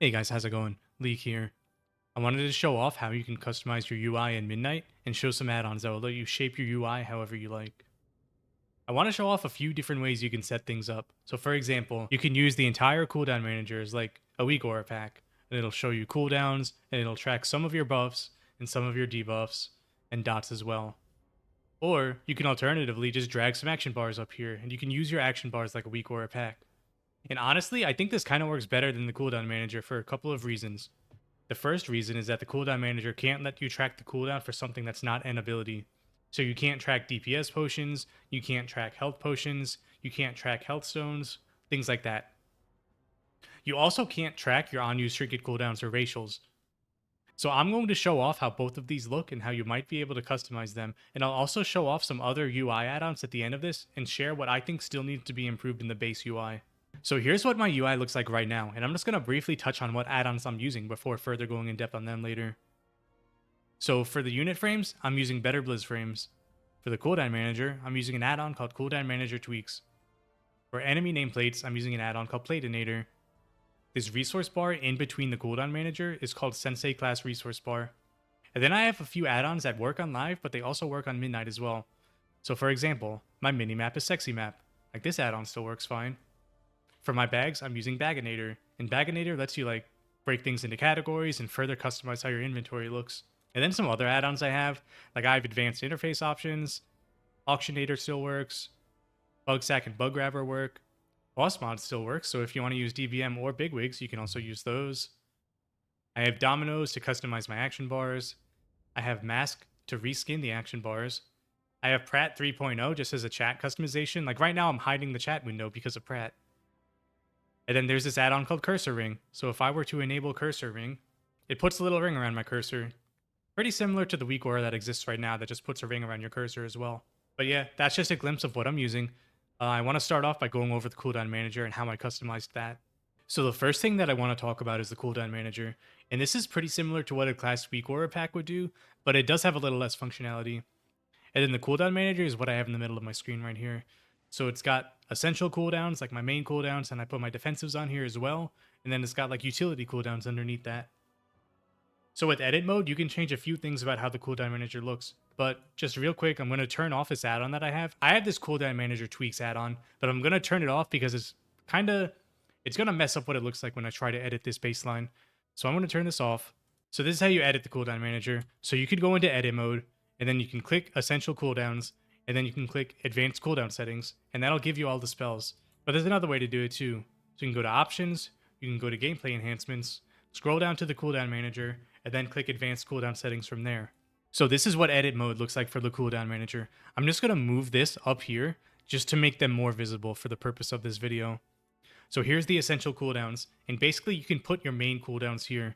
Hey guys, how's it going? Leak here. I wanted to show off how you can customize your UI in Midnight and show some add-ons that will let you shape your UI however you like. I want to show off a few different ways you can set things up. So for example, you can use the entire cooldown manager as like a weak aura pack, and it'll show you cooldowns, and it'll track some of your buffs and some of your debuffs and dots as well. Or you can alternatively just drag some action bars up here, and you can use your action bars like a weak aura pack. And honestly, I think this kind of works better than the cooldown manager for a couple of reasons. The first reason is that the cooldown manager can't let you track the cooldown for something that's not an ability. So you can't track DPS potions, you can't track health potions, you can't track health stones, things like that. You also can't track your unused trinket cooldowns or racials. So I'm going to show off how both of these look and how you might be able to customize them, and I'll also show off some other UI add-ons at the end of this and share what I think still needs to be improved in the base UI. So here's what my UI looks like right now, and I'm just going to briefly touch on what add-ons I'm using before further going in depth on them later. So for the unit frames, I'm using BetterBlizzFrames. For the cooldown manager, I'm using an add-on called Cooldown Manager Tweaks. For enemy nameplates, I'm using an add-on called Platynator. This resource bar in between the cooldown manager is called Sensei class resource bar. And then I have a few add-ons that work on live, but they also work on midnight as well. So for example, my minimap is Sexymap. Like this add-on still works fine. For my bags, I'm using Baganator, and Baganator lets you like break things into categories and further customize how your inventory looks. And then some other add-ons I have I have advanced interface options, Auctionator still works, Bugsack and Bug Grabber work, Boss Mod still works, so if you want to use DBM or Bigwigs, you can also use those. I have Dominos to customize my action bars. I have Masque to reskin the action bars. I have Pratt 3.0 just as a chat customization. Like right now, I'm hiding the chat window because of Pratt. And then there's this add-on called Cursor Ring. So if I were to enable Cursor Ring, it puts a little ring around my cursor. Pretty similar to the weak aura that exists right now that just puts a ring around your cursor as well. But yeah, that's just a glimpse of what I'm using. I want to start off by going over the cooldown manager and how I customized that. So the first thing that I want to talk about is the cooldown manager. And this is pretty similar to what a class weak aura pack would do, but it does have a little less functionality. And then the cooldown manager is what I have in the middle of my screen right here. So it's got essential cooldowns, like my main cooldowns, and I put my defensives on here as well. And then it's got like utility cooldowns underneath that. So with edit mode, you can change a few things about how the cooldown manager looks. But just real quick, I'm going to turn off this add-on that I have. I have this cooldown manager tweaks add-on, but I'm going to turn it off because it's going to mess up what it looks like when I try to edit this baseline. So I'm going to turn this off. So this is how you edit the cooldown manager. So you could go into edit mode, and then you can click essential cooldowns, and then you can click advanced cooldown settings, and that'll give you all the spells. But there's another way to do it too. So you can go to options, you can go to gameplay enhancements, scroll down to the cooldown manager, and then click advanced cooldown settings from there. So this is what edit mode looks like for the cooldown manager. I'm just going to move this up here just to make them more visible for the purpose of this video. So here's the essential cooldowns, and basically you can put your main cooldowns here,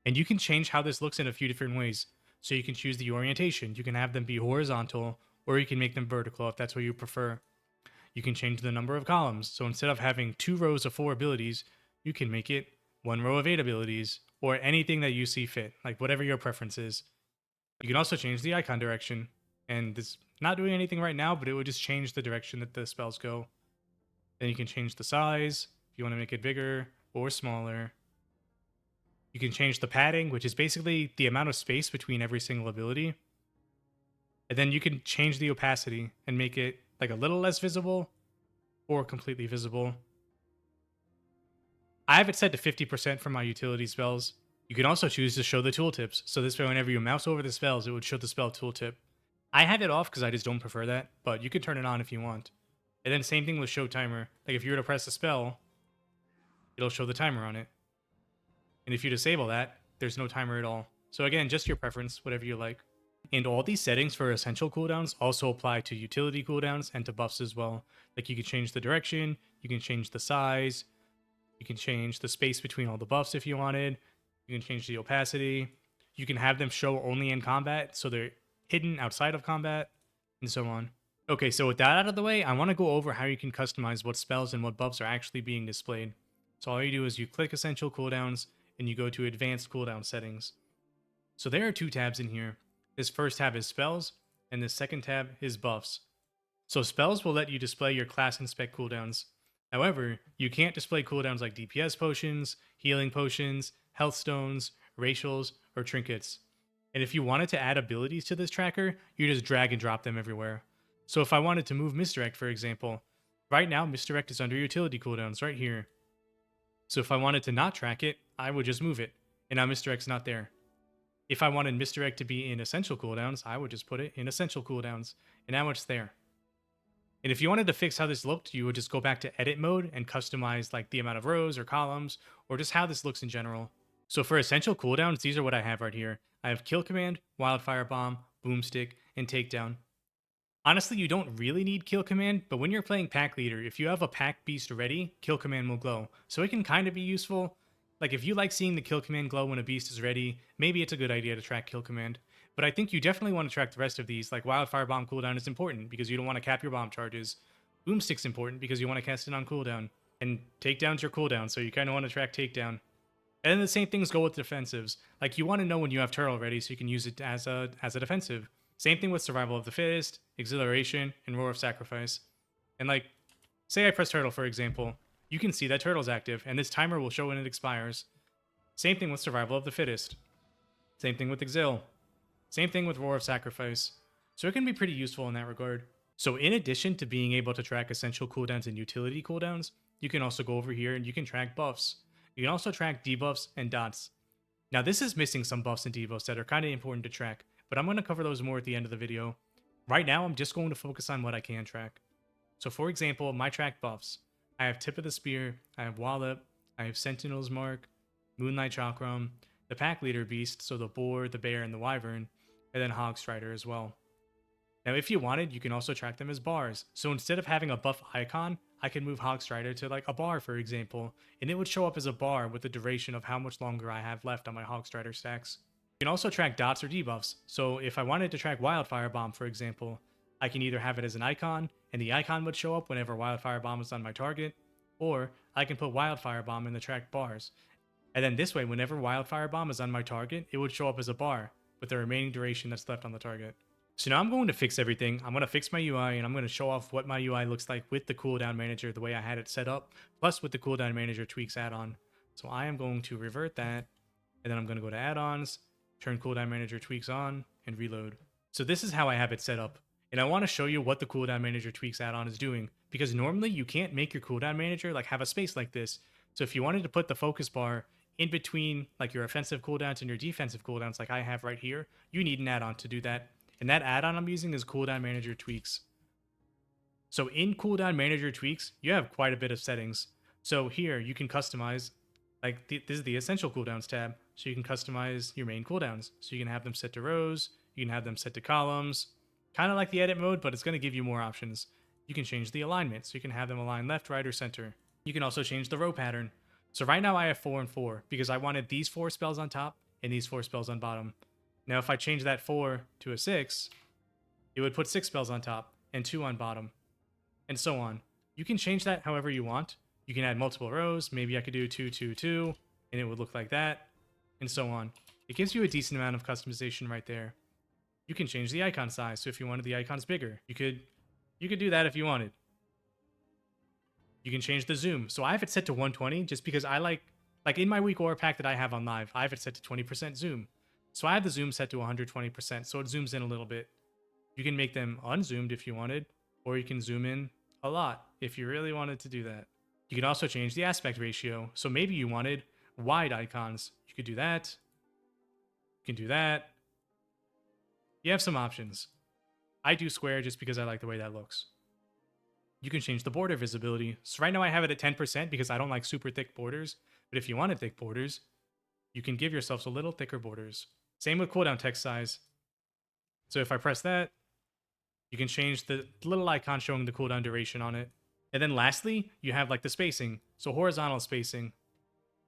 and you can change how this looks in a few different ways. So you can choose the orientation, you can have them be horizontal, or you can make them vertical if that's what you prefer. You can change the number of columns, so instead of having 2 rows of 4 abilities, you can make it 1 row of 8 abilities, or anything that you see fit, like whatever your preference is. You can also change the icon direction, and it's not doing anything right now, but it would just change the direction that the spells go. Then you can change the size, if you want to make it bigger or smaller. You can change the padding, which is basically the amount of space between every single ability. And then you can change the opacity and make it like a little less visible or completely visible. I have it set to 50% for my utility spells. You can also choose to show the tooltips, so this way whenever you mouse over the spells, it would show the spell tooltip. I have it off because I just don't prefer that, but you can turn it on if you want. And then same thing with show timer. Like if you were to press a spell, it'll show the timer on it. And if you disable that, there's no timer at all. So again, just your preference, whatever you like. And all these settings for essential cooldowns also apply to utility cooldowns and to buffs as well. Like you can change the direction, you can change the size, you can change the space between all the buffs if you wanted, you can change the opacity, you can have them show only in combat, so they're hidden outside of combat, and so on. Okay, so with that out of the way, I want to go over how you can customize what spells and what buffs are actually being displayed. So all you do is you click essential cooldowns, and you go to advanced cooldown settings. So there are 2 tabs in here. This first tab is spells, and this second tab is buffs. So spells will let you display your class and spec cooldowns. However, you can't display cooldowns like DPS potions, healing potions, health stones, racials, or trinkets. And if you wanted to add abilities to this tracker, you just drag and drop them everywhere. So if I wanted to move Misdirect, for example, right now Misdirect is under utility cooldowns right here. So if I wanted to not track it, I would just move it, and now Misdirect's not there. If I wanted Misdirect to be in essential cooldowns, I would just put it in essential cooldowns, and now it's there. And if you wanted to fix how this looked, you would just go back to edit mode and customize like the amount of rows or columns, or just how this looks in general. So for essential cooldowns, these are what I have right here. I have Kill Command, Wildfire Bomb, Boomstick, and Takedown. Honestly, you don't really need Kill Command, but when you're playing Pack Leader, if you have a Pack Beast ready, Kill Command will glow. So it can kind of be useful. Like if you like seeing the Kill Command glow when a Beast is ready, maybe it's a good idea to track Kill Command. But I think you definitely want to track the rest of these, like Wildfire Bomb cooldown is important because you don't want to cap your bomb charges. Boomstick's important because you want to cast it on cooldown. And Takedown's your cooldown, so you kind of want to track Takedown. And then the same things go with defensives. Like you want to know when you have Turtle ready so you can use it as a defensive. Same thing with Survival of the Fittest, Exhilaration, and Roar of Sacrifice. And like, say I press Turtle for example, you can see that Turtle's active, and this timer will show when it expires. Same thing with Survival of the Fittest. Same thing with Exil. Same thing with Roar of Sacrifice. So it can be pretty useful in that regard. So in addition to being able to track essential cooldowns and utility cooldowns, you can also go over here and you can track buffs. You can also track debuffs and dots. Now this is missing some buffs and debuffs that are kind of important to track, but I'm going to cover those more at the end of the video. Right now, I'm just going to focus on what I can track. So for example, my track buffs. I have Tip of the Spear, I have Wallop, I have Sentinel's Mark, Moonlight Chakram, the Pack Leader Beast, so the Boar, the Bear, and the Wyvern, and then Hogstrider as well. Now if you wanted, you can also track them as bars. So instead of having a buff icon, I can move Hogstrider to like a bar, for example, and it would show up as a bar with the duration of how much longer I have left on my Hogstrider stacks. You can also track dots or debuffs. So if I wanted to track Wildfire Bomb, for example, I can either have it as an icon, and the icon would show up whenever Wildfire Bomb is on my target, or I can put Wildfire Bomb in the track bars. And then this way, whenever Wildfire Bomb is on my target, it would show up as a bar, with the remaining duration that's left on the target. So now I'm going to fix everything. I'm going to fix my UI, and I'm going to show off what my UI looks like with the Cooldown Manager the way I had it set up, plus with the Cooldown Manager Tweaks add-on. So I am going to revert that, and then I'm going to go to Add-ons, turn Cooldown Manager Tweaks on, and reload. So this is how I have it set up. And I want to show you what the Cooldown Manager Tweaks add-on is doing, because normally you can't make your Cooldown Manager like have a space like this. So if you wanted to put the focus bar in between like your offensive cooldowns and your defensive cooldowns like I have right here, you need an add-on to do that. And that add-on I'm using is Cooldown Manager Tweaks. So in Cooldown Manager Tweaks, you have quite a bit of settings. So here you can customize, like this is the Essential Cooldowns tab. So you can customize your main cooldowns. So you can have them set to rows, you can have them set to columns, kind of like the edit mode, but it's going to give you more options. You can change the alignment, so you can have them align left, right, or center. You can also change the row pattern. So right now I have 4 and 4 because I wanted these 4 spells on top and these 4 spells on bottom. Now if I change that 4 to a 6, it would put 6 spells on top and 2 on bottom, and so on. You can change that however you want. You can add multiple rows. Maybe I could do 2, 2, 2, and it would look like that, and so on. It gives you a decent amount of customization right there. You can change the icon size, so if you wanted the icons bigger, you could do that if you wanted. You can change the zoom. So I have it set to 120 just because I like in my week aura pack that I have on live, I have it set to 20% zoom. So I have the zoom set to 120%, so it zooms in a little bit. You can make them unzoomed if you wanted, or you can zoom in a lot if you really wanted to do that. You can also change the aspect ratio. So maybe you wanted wide icons. You could do that. You can do that. You have some options. I do square just because I like the way that looks. You can change the border visibility. So right now I have it at 10% because I don't like super thick borders. But if you wanted thick borders, you can give yourselves a little thicker borders. Same with cooldown text size. So if I press that, you can change the little icon showing the cooldown duration on it. And then lastly, you have like the spacing. So horizontal spacing.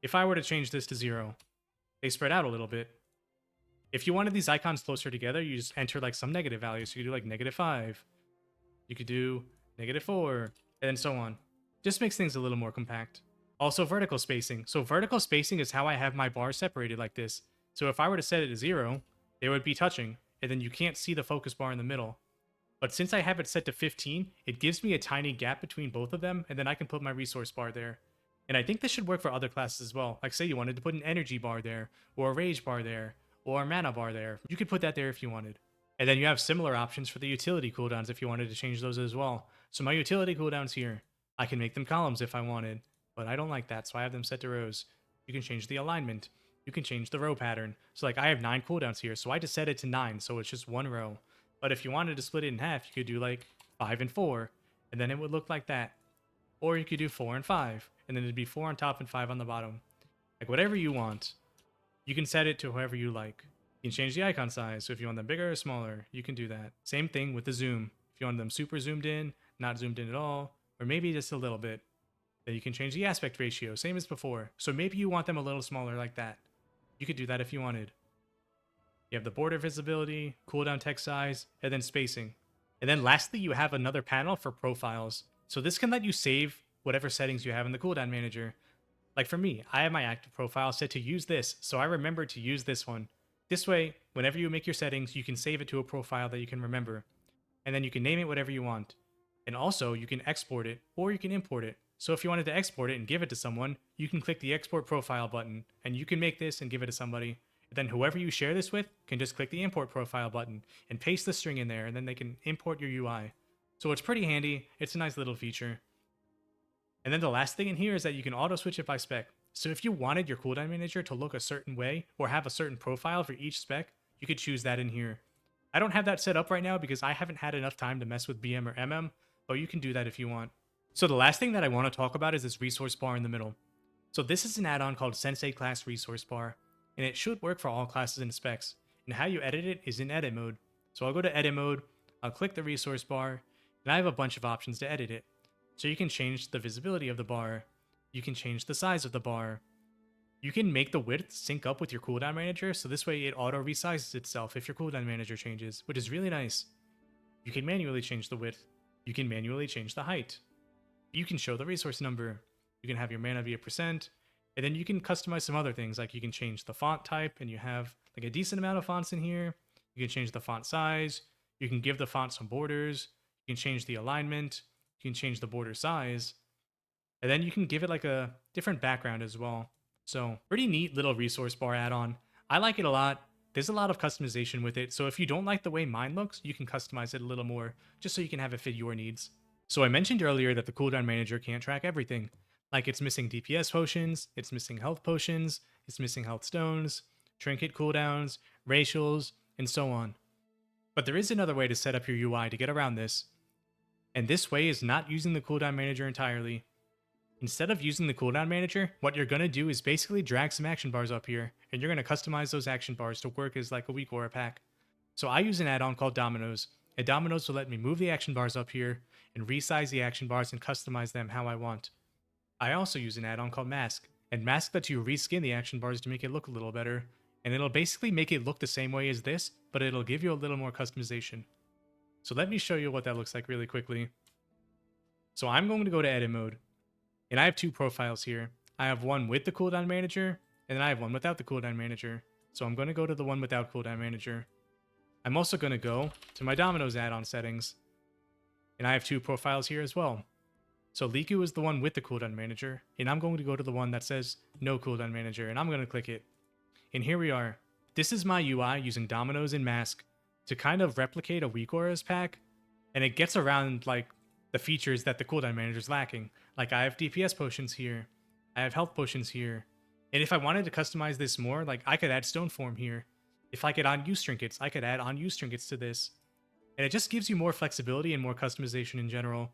If I were to change this to 0, they spread out a little bit. If you wanted these icons closer together, you just enter like some negative values. So you could do like -5. You could do -4, and then so on. Just makes things a little more compact. Also vertical spacing. So vertical spacing is how I have my bars separated like this. So if I were to set it to 0, they would be touching, and then you can't see the focus bar in the middle. But since I have it set to 15, it gives me a tiny gap between both of them, and then I can put my resource bar there. And I think this should work for other classes as well. Like say you wanted to put an energy bar there, or a rage bar there, or a mana bar there. You could put that there if you wanted. And then you have similar options for the utility cooldowns if you wanted to change those as well. So my utility cooldowns here, I can make them columns if I wanted, but I don't like that, so I have them set to rows. You can change the alignment. You can change the row pattern. So like I have 9 cooldowns here, so I just set it to 9, so it's just one row. But if you wanted to split it in half, you could do like 5 and 4, and then it would look like that. Or you could do 4 and 5, and then it'd be 4 on top and 5 on the bottom. Like whatever you want. You can set it to whoever you like. You can change the icon size, so if you want them bigger or smaller, you can do that. Same thing with the zoom. If you want them super zoomed in, not zoomed in at all, or maybe just a little bit, then you can change the aspect ratio, same as before. So maybe you want them a little smaller like that. You could do that if you wanted. You have the border visibility, cooldown text size, and then spacing. And then lastly, you have another panel for profiles. So this can let you save whatever settings you have in the cooldown manager. Like for me, I have my active profile set to use this, so I remember to use this one. This way, whenever you make your settings, you can save it to a profile that you can remember. And then you can name it whatever you want. And also, you can export it, or you can import it. So if you wanted to export it and give it to someone, you can click the export profile button, and you can make this and give it to somebody. And then whoever you share this with can just click the import profile button and paste the string in there, and then they can import your UI. So it's pretty handy, it's a nice little feature. And then the last thing in here is that you can auto switch it by spec. So if you wanted your cooldown manager to look a certain way or have a certain profile for each spec, you could choose that in here. I don't have that set up right now because I haven't had enough time to mess with BM or MM, but you can do that if you want. So the last thing that I want to talk about is this resource bar in the middle. So this is an add-on called Sensei Class Resource Bar, and it should work for all classes and specs. And how you edit it is in edit mode. So I'll go to edit mode, I'll click the resource bar, and I have a bunch of options to edit it. So you can change the visibility of the bar, you can change the size of the bar, you can make the width sync up with your cooldown manager, so this way it auto resizes itself if your cooldown manager changes, which is really nice. You can manually change the width, you can manually change the height, you can show the resource number, you can have your mana be a %, and then you can customize some other things, like you can change the font type, and you have like a decent amount of fonts in here. You can change the font size, you can give the font some borders, you can change the alignment, you can change the border size, and then you can give it like a different background as well. So pretty neat little resource bar add-on. I like it a lot. There's a lot of customization with it, so if you don't like the way mine looks, you can customize it a little more, just so you can have it fit your needs. So I mentioned earlier that the cooldown manager can't track everything. Like it's missing DPS potions, it's missing health potions, it's missing health stones, trinket cooldowns, racials, and so on. But there is another way to set up your UI to get around this. And this way is not using the cooldown manager entirely. Instead of using the cooldown manager, what you're going to do is basically drag some action bars up here, and you're going to customize those action bars to work as like a week or a pack. So I use an add-on called Dominos, and Dominos will let me move the action bars up here and resize the action bars and customize them how I want. I also use an add-on called Masque, and Masque lets you reskin the action bars to make it look a little better, and it'll basically make it look the same way as this, but it'll give you a little more customization. So let me show you what that looks like really quickly. So I'm going to go to edit mode, and I have 2 profiles here. I have one with the cooldown manager, and then I have one without the cooldown manager. So I'm going to go to the one without cooldown manager. I'm also going to go to my Dominos add-on settings, and I have 2 profiles here as well. So Liku is the one with the cooldown manager, and I'm going to go to the one that says no cooldown manager, and I'm going to click it. And here we are. This is my UI using Dominos and Masque to kind of replicate a weak auras pack, and it gets around like the features that the cooldown manager is lacking. Like I have DPS potions here, I have health potions here, and if I wanted to customize this more, like I could add stone form here. If I could add use trinkets, I could add on use trinkets to this. And it just gives you more flexibility and more customization in general.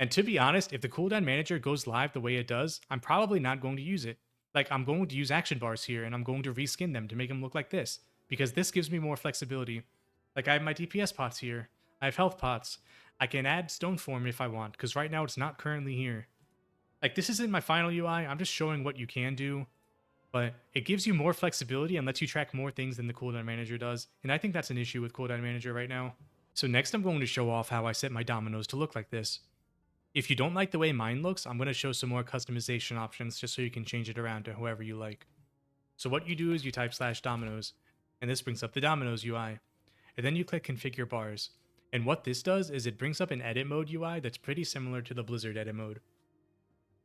And to be honest, if the cooldown manager goes live the way it does, I'm probably not going to use it. Like I'm going to use action bars here, and I'm going to reskin them to make them look like this, because this gives me more flexibility. Like I have my DPS pots here, I have health pots, I can add stone form if I want, because right now it's not currently here. Like this isn't my final UI, I'm just showing what you can do, but it gives you more flexibility and lets you track more things than the cooldown manager does, and I think that's an issue with cooldown manager right now. So next I'm going to show off how I set my dominoes to look like this. If you don't like the way mine looks, I'm going to show some more customization options just so you can change it around to whoever you like. So what you do is you type /dominoes, and this brings up the Dominoes UI. And then you click configure bars. And what this does is it brings up an edit mode UI that's pretty similar to the Blizzard edit mode.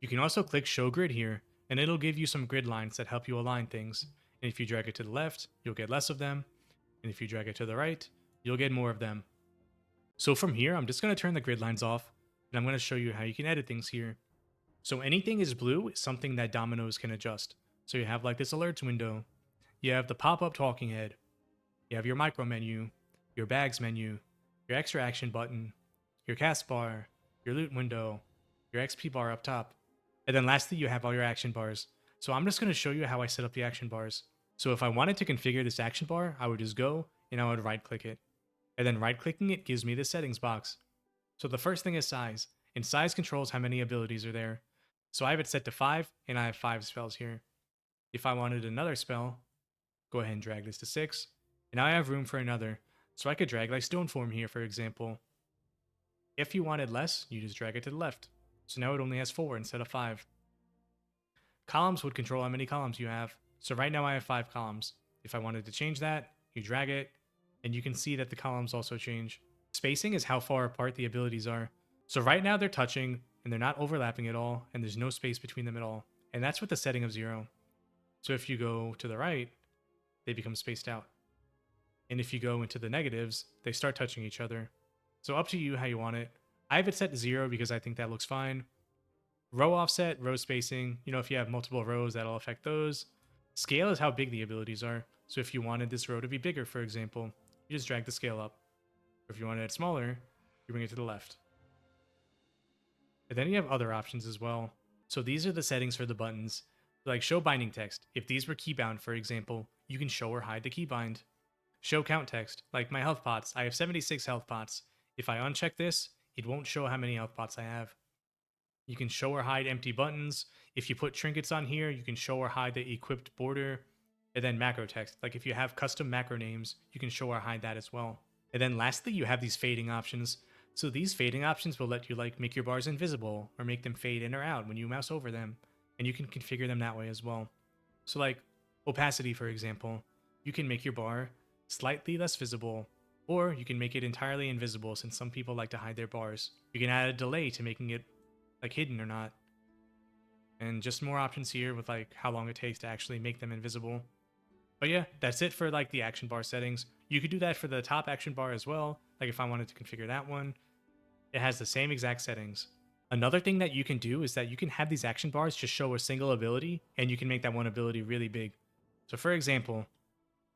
You can also click show grid here, and it'll give you some grid lines that help you align things. And if you drag it to the left, you'll get less of them. And if you drag it to the right, you'll get more of them. So from here, I'm just going to turn the grid lines off, and I'm going to show you how you can edit things here. So anything is blue is something that Dominos can adjust. So you have like this alerts window, you have the pop-up talking head, you have your micro menu, your bags menu, your extra action button, your cast bar, your loot window, your XP bar up top, and then lastly you have all your action bars. So I'm just going to show you how I set up the action bars. So if I wanted to configure this action bar, I would just go and I would right click it. And then right clicking it gives me the settings box. So the first thing is size, and size controls how many abilities are there. So I have it set to 5, and I have 5 spells here. If I wanted another spell, go ahead and drag this to 6, and now I have room for another. So I could drag like Stoneform here, for example. If you wanted less, you just drag it to the left. So now it only has 4 instead of 5. Columns would control how many columns you have. So right now I have 5 columns. If I wanted to change that, you drag it, and you can see that the columns also change. Spacing is how far apart the abilities are. So right now they're touching, and they're not overlapping at all, and there's no space between them at all. And that's with the setting of 0. So if you go to the right, they become spaced out. And if you go into the negatives, they start touching each other. So up to you how you want it. I have it set to 0 because I think that looks fine. Row offset, row spacing, if you have multiple rows, that'll affect those. Scale is how big the abilities are. So if you wanted this row to be bigger, for example, you just drag the scale up. Or if you wanted it smaller, you bring it to the left. And then you have other options as well. So these are the settings for the buttons. Like show binding text. If these were keybound, for example, you can show or hide the keybind. Show count text. Like my health pots. I have 76 health pots. If I uncheck this, it won't show how many health pots I have. You can show or hide empty buttons. If you put trinkets on here, you can show or hide the equipped border. And then macro text. Like if you have custom macro names, you can show or hide that as well. And then lastly, you have these fading options. So these fading options will let you make your bars invisible or make them fade in or out when you mouse over them. And you can configure them that way as well. So like opacity, for example, you can make your bar slightly less visible, or you can make it entirely invisible since some people like to hide their bars. You can add a delay to making it hidden or not. And just more options here with how long it takes to actually make them invisible. But yeah, that's it for the action bar settings. You could do that for the top action bar as well. Like if I wanted to configure that one, it has the same exact settings. Another thing that you can do is that you can have these action bars just show a single ability, and you can make that one ability really big. So for example,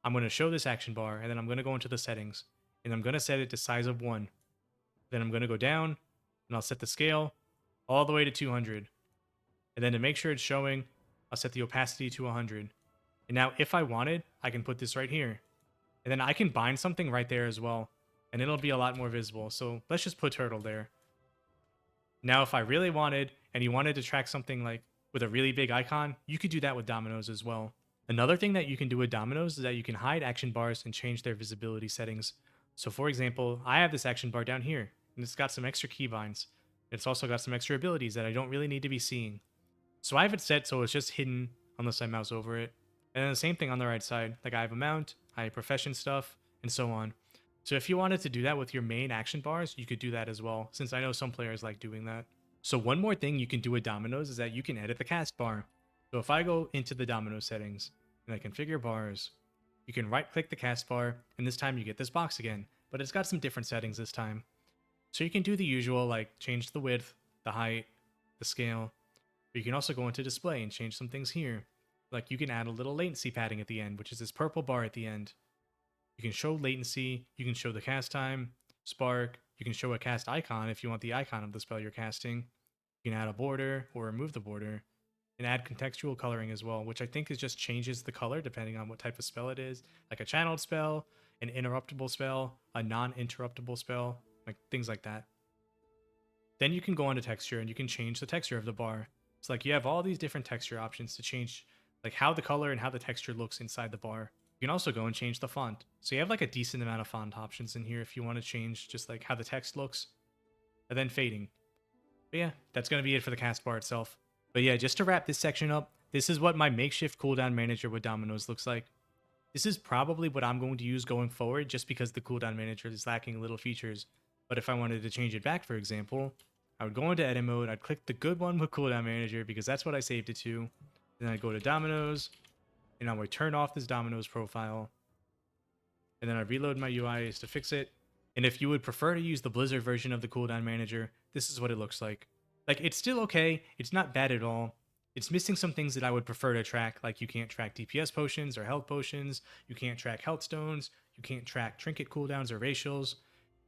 I'm going to show this action bar, and then I'm going to go into the settings, and I'm going to set it to size of 1. Then I'm going to go down, and I'll set the scale all the way to 200. And then to make sure it's showing, I'll set the opacity to 100. And now if I wanted, I can put this right here. And then I can bind something right there as well, and it'll be a lot more visible. So let's just put turtle there. Now if I really wanted, and you wanted to track something with a really big icon, you could do that with Dominos as well. Another thing that you can do with Dominos is that you can hide action bars and change their visibility settings. So for example, I have this action bar down here, and it's got some extra keybinds. It's also got some extra abilities that I don't really need to be seeing. So I have it set so it's just hidden unless I mouse over it. And then the same thing on the right side. I have a mount, I have profession stuff, and so on. So if you wanted to do that with your main action bars, you could do that as well, since I know some players like doing that. So one more thing you can do with Dominos is that you can edit the cast bar. So if I go into the Domino settings, and I configure bars, you can right click the cast bar, and this time you get this box again, but it's got some different settings this time. So you can do the usual, change the width, the height, the scale, but you can also go into display and change some things here. You can add a little latency padding at the end, which is this purple bar at the end. You can show latency, you can show the cast time, spark, you can show a cast icon if you want the icon of the spell you're casting. You can add a border or remove the border, and add contextual coloring as well, which I think is just changes the color depending on what type of spell it is, like a channeled spell, an interruptible spell, a non-interruptible spell, things like that. Then you can go onto texture and you can change the texture of the bar. It's you have all these different texture options to change how the color and how the texture looks inside the bar. You can also go and change the font. So you have a decent amount of font options in here if you want to change just how the text looks. And then fading. But yeah, that's going to be it for the cast bar itself. But yeah, just to wrap this section up, this is what my makeshift cooldown manager with Dominos looks like. This is probably what I'm going to use going forward just because the cooldown manager is lacking little features. But if I wanted to change it back, for example, I would go into edit mode, I'd click the good one with cooldown manager because that's what I saved it to. Then I'd go to Dominos, and I would turn off this Dominos profile. And then I reload my UIs to fix it. And if you would prefer to use the Blizzard version of the cooldown manager, this is what it looks like. Like, it's still okay. It's not bad at all. It's missing some things that I would prefer to track, like you can't track DPS potions or health potions, you can't track health stones, you can't track trinket cooldowns or racials,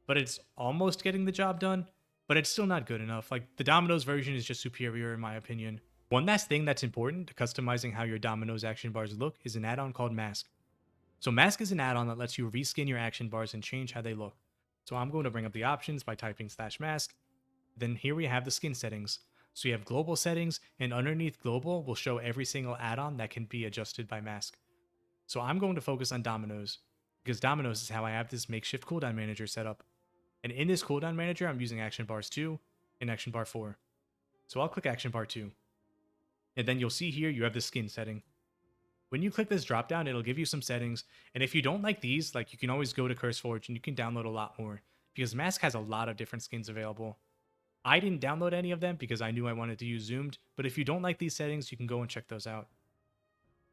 but it's almost getting the job done, but it's still not good enough. Like, the Domino's version is just superior in my opinion. One last thing that's important to customizing how your Domino's action bars look is an add-on called Masque. So Masque is an add-on that lets you reskin your action bars and change how they look. So I'm going to bring up the options by typing /masque. Then here we have the skin settings. So you have global settings, and underneath global will show every single add-on that can be adjusted by Masque. So I'm going to focus on Dominos, because Dominos is how I have this makeshift cooldown manager set up. And in this cooldown manager, I'm using action bars 2 and action bar 4. So I'll click action bar 2. And then you'll see here you have the skin setting. When you click this drop down, it'll give you some settings. And if you don't like these, like, you can always go to CurseForge and you can download a lot more, because Masque has a lot of different skins available. I didn't download any of them because I knew I wanted to use zoomed, but if you don't like these settings, you can go and check those out.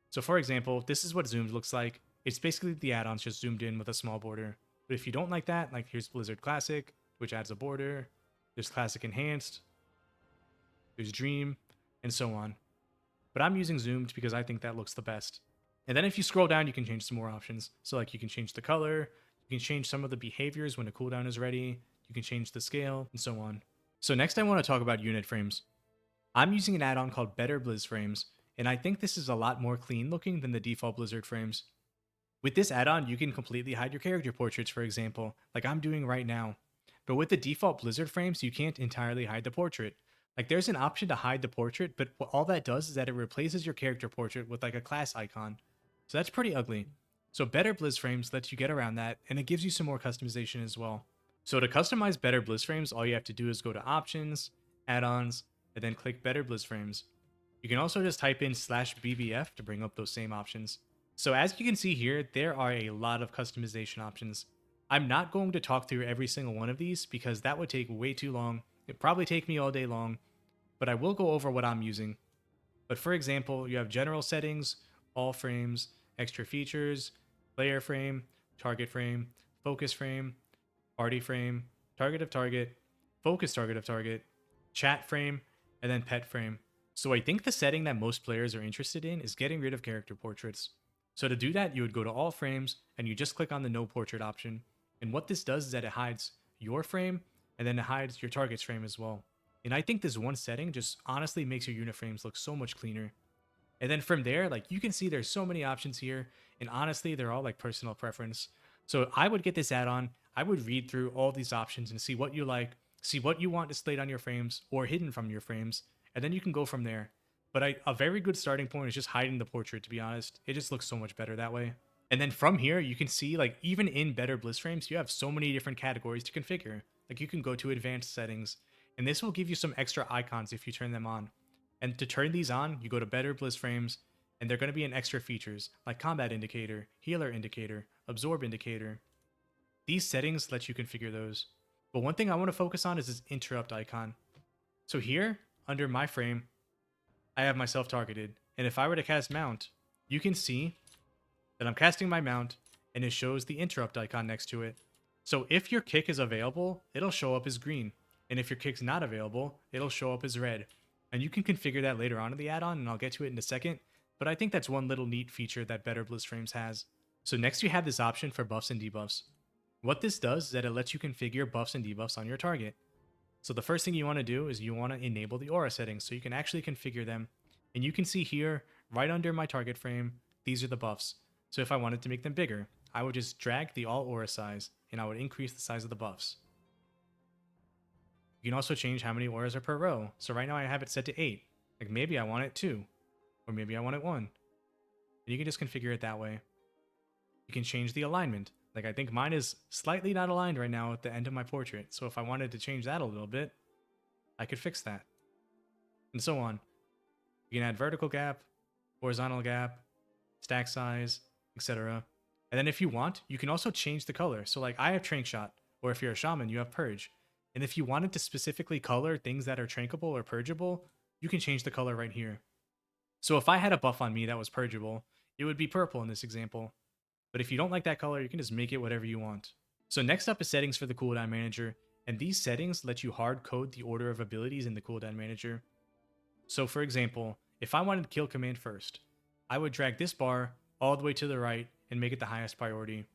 So for example, this is what zoomed looks like. It's basically the add-ons just zoomed in with a small border. But if you don't like that, like, here's Blizzard Classic, which adds a border. There's Classic Enhanced. There's Dream, and so on. But I'm using zoomed because I think that looks the best. And then if you scroll down, you can change some more options. So like, you can change the color, you can change some of the behaviors when a cooldown is ready, you can change the scale, and so on. So next I want to talk about unit frames. I'm using an add-on called BetterBlizzFrames, and I think this is a lot more clean looking than the default Blizzard frames. With this add-on, you can completely hide your character portraits, for example, like I'm doing right now. But with the default Blizzard frames, you can't entirely hide the portrait. Like, there's an option to hide the portrait, but all that does is that it replaces your character portrait with like a class icon. So that's pretty ugly. So BetterBlizzFrames lets you get around that, and it gives you some more customization as well. So to customize BetterBlizzFrames, all you have to do is go to Options, Add-ons, and then click BetterBlizzFrames. You can also just type in /BBF to bring up those same options. So as you can see here, there are a lot of customization options. I'm not going to talk through every single one of these because that would take way too long. It'd probably take me all day long, but I will go over what I'm using. But for example, you have general settings, all frames, extra features, player frame, target frame, focus frame, party frame, target of target, focus target of target, chat frame, and then pet frame. So I think the setting that most players are interested in is getting rid of character portraits. So to do that, you would go to all frames and you just click on the no portrait option. And what this does is that it hides your frame and then it hides your target's frame as well. And I think this one setting just honestly makes your unit frames look so much cleaner. And then from there, like, you can see there's so many options here, and honestly, they're all like personal preference. So I would get this add-on, I would read through all these options and see what you like, see what you want displayed on your frames or hidden from your frames, and then you can go from there. But a very good starting point is just hiding the portrait, to be honest. It just looks so much better that way. And then from here, you can see, like, even in BetterBlizzFrames, you have so many different categories to configure. Like, you can go to advanced settings, and this will give you some extra icons if you turn them on. And to turn these on, you go to BetterBlizzFrames, and they're going to be in extra features, like combat indicator, healer indicator, absorb indicator. These settings let you configure those. But one thing I want to focus on is this interrupt icon. So here, under my frame, I have myself targeted. And if I were to cast mount, you can see that I'm casting my mount, and it shows the interrupt icon next to it. So if your kick is available, it'll show up as green. And if your kick's not available, it'll show up as red. And you can configure that later on in the add-on, and I'll get to it in a second. But I think that's one little neat feature that BetterBlizzFrames has. So next you have this option for buffs and debuffs. What this does is that it lets you configure buffs and debuffs on your target. So the first thing you want to do is you want to enable the aura settings so you can actually configure them. And you can see here, right under my target frame, these are the buffs. So if I wanted to make them bigger, I would just drag the all aura size, and I would increase the size of the buffs. You can also change how many auras are per row. So right now I have it set to 8. Like, maybe I want it 2. Or maybe I want it 1. And you can just configure it that way. You can change the alignment. Like, I think mine is slightly not aligned right now at the end of my portrait. So if I wanted to change that a little bit, I could fix that. And so on. You can add vertical gap, horizontal gap, stack size, etc. And then if you want, you can also change the color. So like I have Trank Shot, or if you're a shaman, you have Purge. And if you wanted to specifically color things that are trankable or purgeable, you can change the color right here. So if I had a buff on me that was purgeable, it would be purple in this example. But if you don't like that color, you can just make it whatever you want. So next up is settings for the cooldown manager, and these settings let you hard code the order of abilities in the cooldown manager. So for example, if I wanted kill command first, I would drag this bar all the way to the right and make it the highest priority.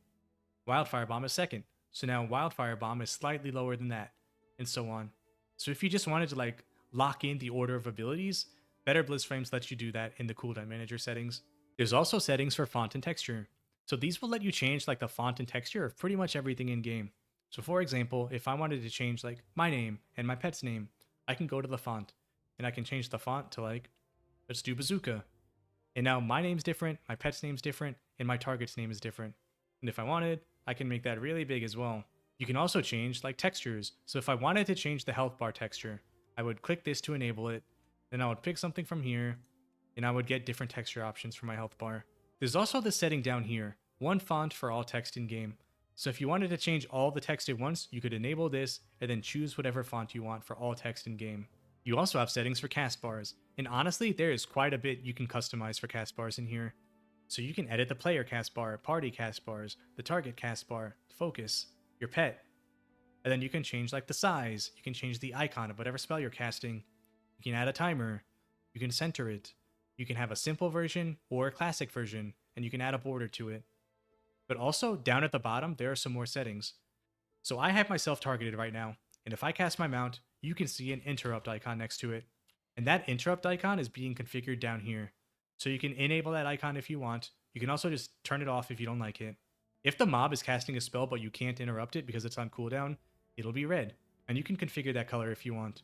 Wildfire Bomb is second, so now Wildfire Bomb is slightly lower than that, and so on. So if you just wanted to like lock in the order of abilities, BetterBlizzFrames lets you do that in the cooldown manager settings. There's also settings for font and texture. So these will let you change like the font and texture of pretty much everything in game. So for example, if I wanted to change like my name and my pet's name, I can go to the font and I can change the font to like, let's do Bazooka. And now my name's different, my pet's name's different, and my target's name is different. And if I wanted, I can make that really big as well. You can also change like textures. So if I wanted to change the health bar texture, I would click this to enable it. Then I would pick something from here and I would get different texture options for my health bar. There's also this setting down here, one font for all text in game. So if you wanted to change all the text at once, you could enable this and then choose whatever font you want for all text in game. You also have settings for cast bars, and honestly, there is quite a bit you can customize for cast bars in here. So you can edit the player cast bar, party cast bars, the target cast bar, focus, your pet, and then you can change like the size, you can change the icon of whatever spell you're casting, you can add a timer, you can center it, you can have a simple version or a classic version, and you can add a border to it. But also, down at the bottom, there are some more settings. So I have myself targeted right now, and if I cast my mount, you can see an interrupt icon next to it. And that interrupt icon is being configured down here. So you can enable that icon if you want. You can also just turn it off if you don't like it. If the mob is casting a spell but you can't interrupt it because it's on cooldown, it'll be red. And you can configure that color if you want.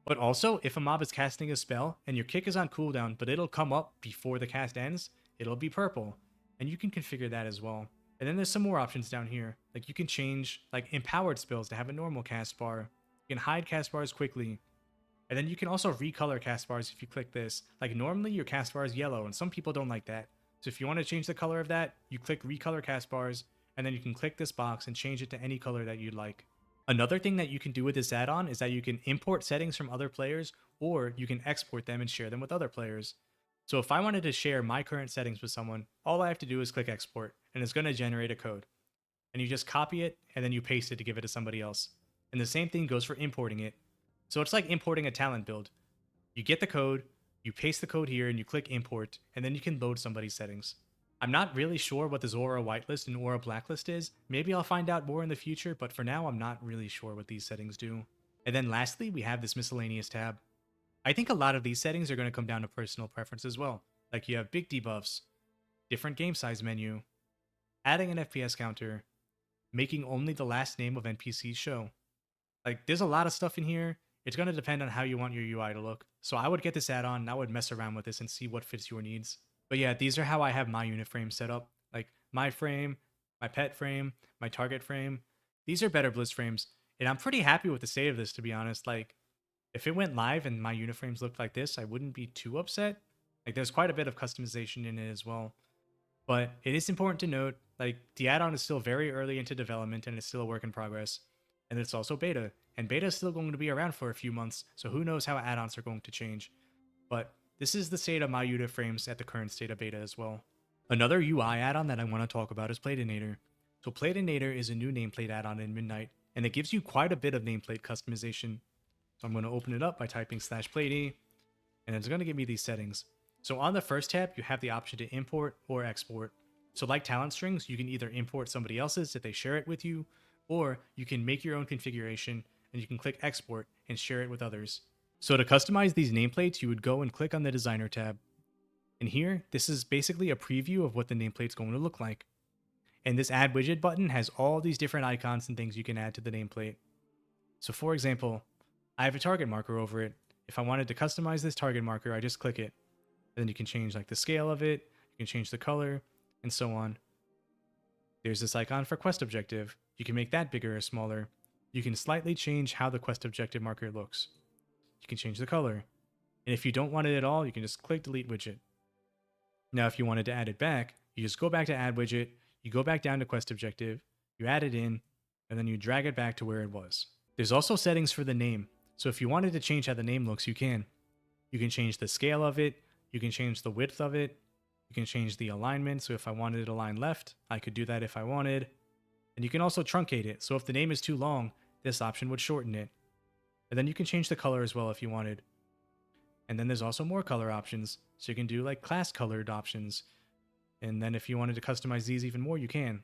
But also, if a mob is casting a spell and your kick is on cooldown but it'll come up before the cast ends, it'll be purple. And you can configure that as well. And then there's some more options down here. Like you can change like empowered spells to have a normal cast bar. You can hide cast bars quickly. And then you can also recolor cast bars if you click this. Like normally your cast bar is yellow and some people don't like that. So if you want to change the color of that, you click recolor cast bars and then you can click this box and change it to any color that you'd like. Another thing that you can do with this add-on is that you can import settings from other players or you can export them and share them with other players. So if I wanted to share my current settings with someone, all I have to do is click export and it's going to generate a code. And you just copy it and then you paste it to give it to somebody else. And the same thing goes for importing it. So it's like importing a talent build. You get the code, you paste the code here and you click import, and then you can load somebody's settings. I'm not really sure what this Aura whitelist and Aura blacklist is. Maybe I'll find out more in the future, but for now I'm not really sure what these settings do. And then lastly, we have this miscellaneous tab. I think a lot of these settings are going to come down to personal preference as well. Like you have big debuffs, different game size menu, adding an FPS counter, making only the last name of NPCs show. Like there's a lot of stuff in here. It's going to depend on how you want your UI to look. So I would get this add-on and I would mess around with this and see what fits your needs. But yeah, these are how I have my unit frame set up. Like my frame, my pet frame, my target frame. These are BetterBlizzFrames. And I'm pretty happy with the state of this, to be honest. Like if it went live and my unit frames looked like this, I wouldn't be too upset. Like there's quite a bit of customization in it as well. But it is important to note, like the add-on is still very early into development and it's still a work in progress. And it's also beta. And beta is still going to be around for a few months, so who knows how add-ons are going to change. But this is the state of my unit frames at the current state of beta as well. Another UI add-on that I want to talk about is Platynator. So Platynator is a new nameplate add-on in Midnight, and it gives you quite a bit of nameplate customization. So I'm going to open it up by typing /platy, and it's going to give me these settings. So on the first tab, you have the option to import or export. So like talent strings, you can either import somebody else's if they share it with you, or you can make your own configuration and you can click export and share it with others. So to customize these nameplates, you would go and click on the designer tab. And here, this is basically a preview of what the nameplate's going to look like. And this add widget button has all these different icons and things you can add to the nameplate. So for example, I have a target marker over it. If I wanted to customize this target marker, I just click it. And then you can change like the scale of it, you can change the color, and so on. There's this icon for quest objective. You can make that bigger or smaller. You can slightly change how the quest objective marker looks. You can change the color. And if you don't want it at all, you can just click delete widget. Now if you wanted to add it back, You just go back to add widget, you go back down to quest objective, you add it in, and then you drag it back to where it was. There's also settings for the name. So if you wanted to change how the name looks, you can. You can change the scale of it, you can change the width of it, you can change the alignment. So if I wanted it aligned left, I could do that if I wanted. And you can also truncate it. So if the name is too long, this option would shorten it. And then you can change the color as well if you wanted. And then there's also more color options. So you can do like class colored options. And then if you wanted to customize these even more, you can.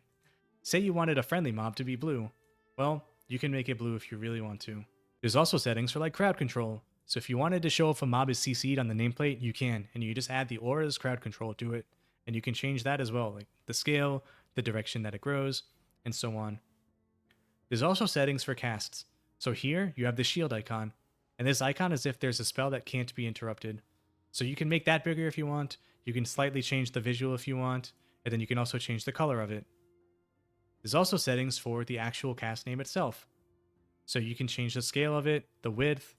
Say you wanted a friendly mob to be blue. Well, you can make it blue if you really want to. There's also settings for like crowd control. So if you wanted to show if a mob is CC'd on the nameplate, you can. And you just add the auras crowd control to it. And you can change that as well, like the scale, the direction that it grows, and so on. There's also settings for casts. So here you have the shield icon. And this icon is if there's a spell that can't be interrupted. So you can make that bigger if you want. You can slightly change the visual if you want. And then you can also change the color of it. There's also settings for the actual cast name itself. So you can change the scale of it, the width,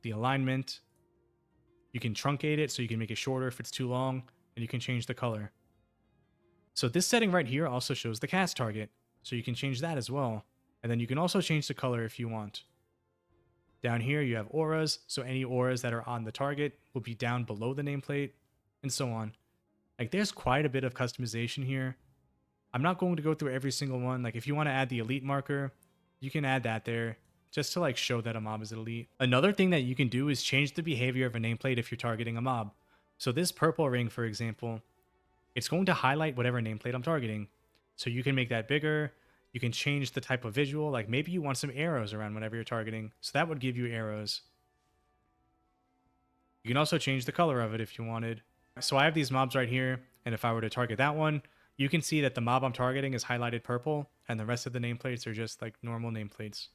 the alignment. You can truncate it so you can make it shorter if it's too long, and you can change the color. So this setting right here also shows the cast target, so you can change that as well. And then you can also change the color if you want. Down here you have auras, so any auras that are on the target will be down below the nameplate, and so on. Like there's quite a bit of customization here. I'm not going to go through every single one. Like if you want to add the elite marker, you can add that there just to like show that a mob is elite. Another thing that you can do is change the behavior of a nameplate if you're targeting a mob. So this purple ring, for example, it's going to highlight whatever nameplate I'm targeting. So you can make that bigger. You can change the type of visual. Like maybe you want some arrows around whatever you're targeting. So that would give you arrows. You can also change the color of it if you wanted. So I have these mobs right here. And if I were to target that one, you can see that the mob I'm targeting is highlighted purple, and the rest of the nameplates are just like normal nameplates.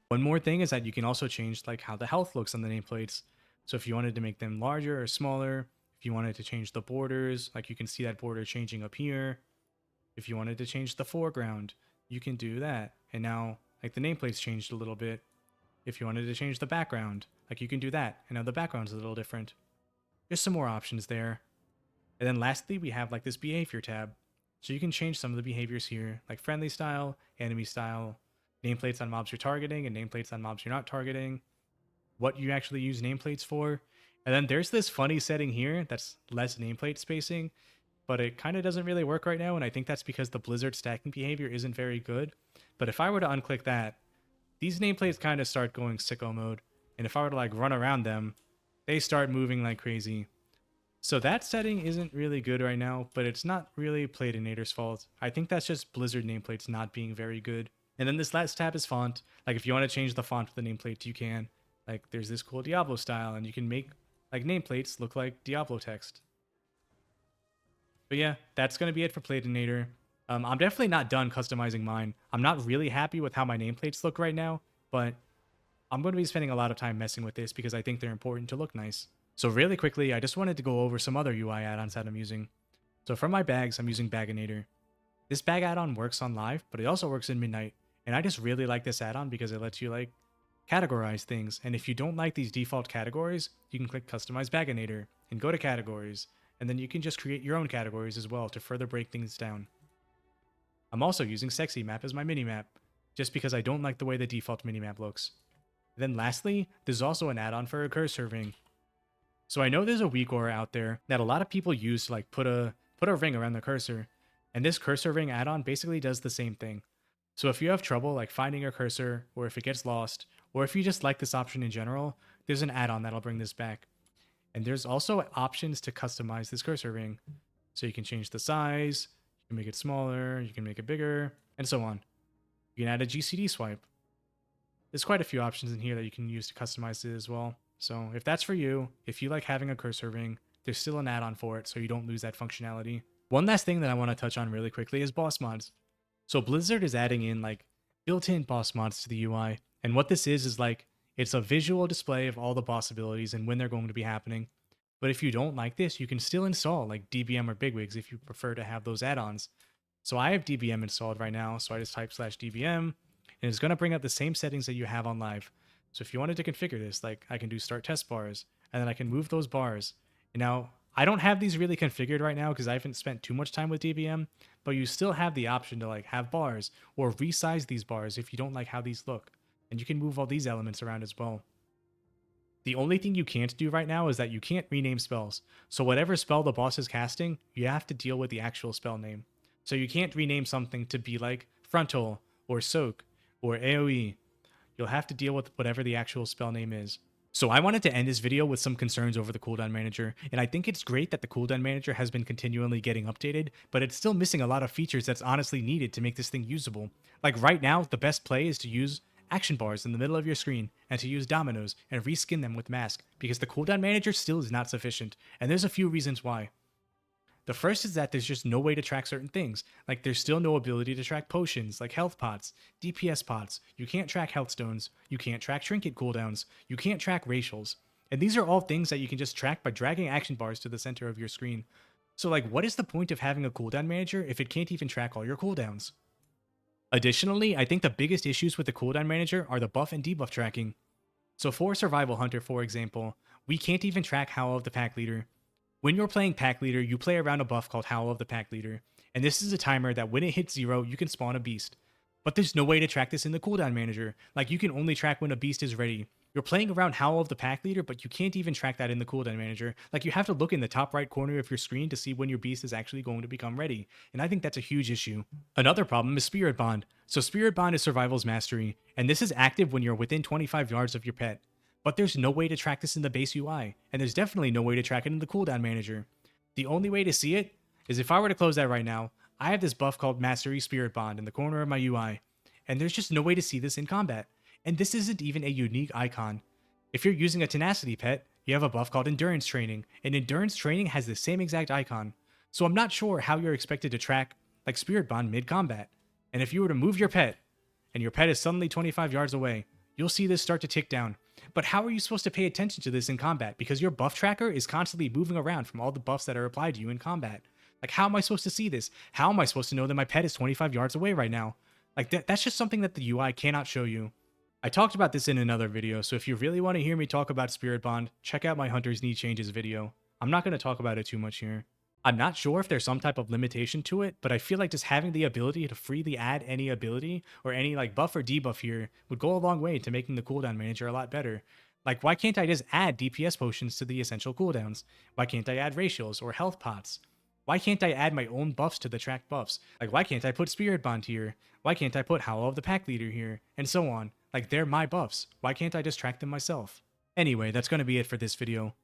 One more thing is that you can also change like how the health looks on the nameplates. So if you wanted to make them larger or smaller, if you wanted to change the borders, like you can see that border changing up here. If you wanted to change the foreground, you can do that. And now like the nameplates changed a little bit. If you wanted to change the background, like you can do that. And now the background's a little different. There's some more options there. And then lastly, we have like this behavior tab. So you can change some of the behaviors here, like friendly style, enemy style, nameplates on mobs you're targeting, and nameplates on mobs you're not targeting, what you actually use nameplates for. And then there's this funny setting here that's less nameplate spacing, but it kind of doesn't really work right now, and I think that's because the Blizzard stacking behavior isn't very good. But if I were to unclick that, these nameplates kind of start going sicko mode, and if I were to like run around them, they start moving like crazy. So that setting isn't really good right now, but it's not really Platynator's fault. I think that's just Blizzard nameplates not being very good. And then this last tab is font. Like if you want to change the font of the nameplate, you can. Like there's this cool Diablo style, and you can make like nameplates look like Diablo text. But yeah, that's going to be it for Platynator. I'm definitely not done customizing mine. I'm not really happy with how my nameplates look right now, but I'm going to be spending a lot of time messing with this because I think they're important to look nice. So really quickly, I just wanted to go over some other UI add-ons that I'm using. So for my bags, I'm using Baganator. This bag add-on works on live, but it also works in Midnight. And I just really like this add-on because it lets you like categorize things. And if you don't like these default categories, you can click Customize Baganator and go to Categories. And then you can just create your own categories as well to further break things down. I'm also using Sexymap as my minimap, just because I don't like the way the default minimap looks. And then lastly, there's also an add-on for a cursor ring. So I know there's a weak aura out there that a lot of people use to like put a ring around the cursor. And this cursor ring add-on basically does the same thing. So if you have trouble like finding your cursor, or if it gets lost, or if you just like this option in general, there's an add-on that'll bring this back. And there's also options to customize this cursor ring. So you can change the size, you can make it smaller, you can make it bigger, and so on. You can add a GCD swipe. There's quite a few options in here that you can use to customize it as well. So if that's for you, if you like having a cursor ring, there's still an add-on for it so you don't lose that functionality. One last thing that I want to touch on really quickly is boss mods. So Blizzard is adding in like built-in boss mods to the UI. And what this is like, it's a visual display of all the boss abilities and when they're going to be happening. But if you don't like this, you can still install like DBM or Bigwigs if you prefer to have those add-ons. So I have DBM installed right now, so I just type /DBM, and it's going to bring up the same settings that you have on live. So if you wanted to configure this, like I can do start test bars, and then I can move those bars. And now I don't have these really configured right now because I haven't spent too much time with DBM, but you still have the option to like have bars or resize these bars if you don't like how these look. And you can move all these elements around as well. The only thing you can't do right now is that you can't rename spells. So whatever spell the boss is casting, you have to deal with the actual spell name. So you can't rename something to be like Frontal or Soak or AoE. You'll have to deal with whatever the actual spell name is. So I wanted to end this video with some concerns over the cooldown manager, and I think it's great that the cooldown manager has been continually getting updated, but it's still missing a lot of features that's honestly needed to make this thing usable. Like right now, the best play is to use action bars in the middle of your screen and to use Dominos and reskin them with Masque, because the cooldown manager still is not sufficient, and there's a few reasons why. The first is that there's just no way to track certain things. Like there's still no ability to track potions, like health pots, DPS pots. You can't track health stones. You can't track trinket cooldowns. You can't track racials. And these are all things that you can just track by dragging action bars to the center of your screen. So like, what is the point of having a cooldown manager if it can't even track all your cooldowns? Additionally, I think the biggest issues with the cooldown manager are the buff and debuff tracking. So for Survival Hunter, for example, we can't even track Howl of the Pack Leader. When you're playing Pack Leader, you play around a buff called Howl of the Pack Leader, and this is a timer that when it hits 0, you can spawn a beast. But there's no way to track this in the cooldown manager. Like, you can only track when a beast is ready. You're playing around Howl of the Pack Leader, but you can't even track that in the cooldown manager. Like, you have to look in the top right corner of your screen to see when your beast is actually going to become ready, and I think that's a huge issue. Another problem is Spirit Bond. So Spirit Bond is Survival's Mastery, and this is active when you're within 25 yards of your pet. But there's no way to track this in the base UI, and there's definitely no way to track it in the cooldown manager. The only way to see it is if I were to close that right now, I have this buff called Mastery Spirit Bond in the corner of my UI, and there's just no way to see this in combat. And this isn't even a unique icon. If you're using a Tenacity pet, you have a buff called Endurance Training, and Endurance Training has the same exact icon. So I'm not sure how you're expected to track like Spirit Bond mid-combat. And if you were to move your pet, and your pet is suddenly 25 yards away, you'll see this start to tick down. But how are you supposed to pay attention to this in combat? Because your buff tracker is constantly moving around from all the buffs that are applied to you in combat. Like, how am I supposed to see this? How am I supposed to know that my pet is 25 yards away right now? Like, that's just something that the UI cannot show you. I talked about this in another video, so if you really want to hear me talk about Spirit Bond, check out my Hunter's Need Changes video. I'm not going to talk about it too much here. I'm not sure if there's some type of limitation to it, but I feel like just having the ability to freely add any ability or any like buff or debuff here would go a long way to making the cooldown manager a lot better. Like, why can't I just add DPS potions to the essential cooldowns? Why can't I add racials or health pots? Why can't I add my own buffs to the tracked buffs? Like, why can't I put Spirit Bond here? Why can't I put Howl of the Pack Leader here? And so on. Like, they're my buffs. Why can't I just track them myself? Anyway, that's going to be it for this video.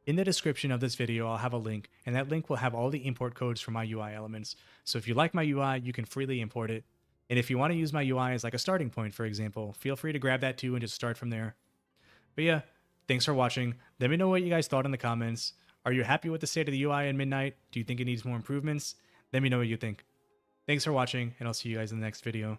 In the description of this video, I'll have a link, and that link will have all the import codes for my UI elements. So if you like my UI, you can freely import it. And if you want to use my UI as like a starting point, for example, feel free to grab that too and just start from there. But yeah, thanks for watching. Let me know what you guys thought in the comments. Are you happy with the state of the UI in Midnight? Do you think it needs more improvements? Let me know what you think. Thanks for watching, and I'll see you guys in the next video.